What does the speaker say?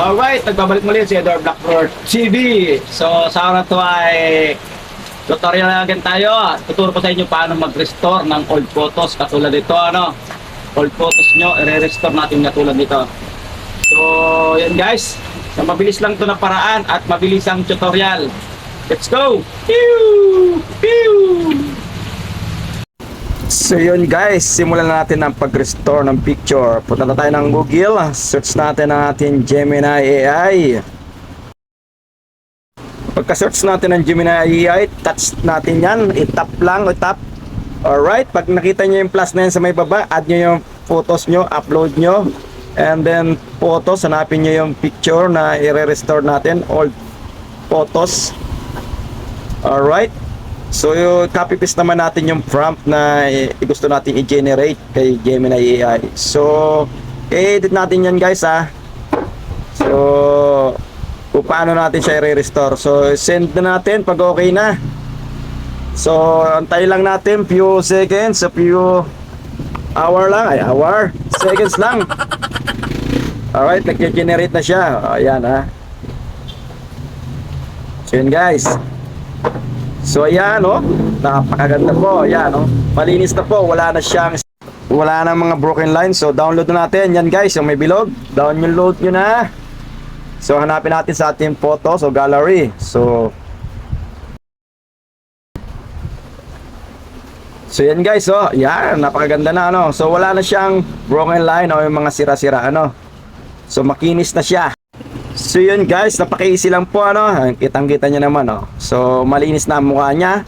Alright, nagbabalik muli si Edward Blackbird TV. So, sa araw to ay tutorial na agad tayo. Tuturo ko sa inyo paano mag-restore ng old photos katulad dito, ano. Old photos nyo, i-restore natin katulad dito. So, yan guys. So, mabilis lang to na paraan at mabilis ang tutorial. Let's go! Pew! Pew! So yun guys, simulan na natin ang pag-restore ng picture. Punta na tayo ng Google, search natin ang ating Gemini AI. Pagka-search natin ng Gemini AI, touch natin yan, i-tap lang, i-tap. Alright, pag nakita nyo yung plus na yan sa may baba, add nyo yung photos nyo, upload nyo. And then photos, hanapin nyo yung picture na i-restore natin, old photos. Alright. So, copy paste naman natin yung prompt na gusto natin i-generate kay Gemini AI. So, edit natin yan guys ha. So, kung paano natin siya i-restore. So, send na natin pag okay na. So, antay lang natin few seconds, a few seconds lang. Alright, nag-generate na siya. Ayan ha. So, yun guys. So ayan oh, napakaganda po, ayan oh. Malinis na po, wala na mga broken lines. So download na natin, yan guys, yung may bilog, download nyo na. So hanapin natin sa ating photos o gallery. So yan guys oh, yan, napakaganda na ano. So wala na siyang broken line o yung mga sira-sira ano. So makinis na siya. So yun guys, napaka-easy lang po ano. Kitang-kita niyo naman oh. So malinis na ang mukha niya.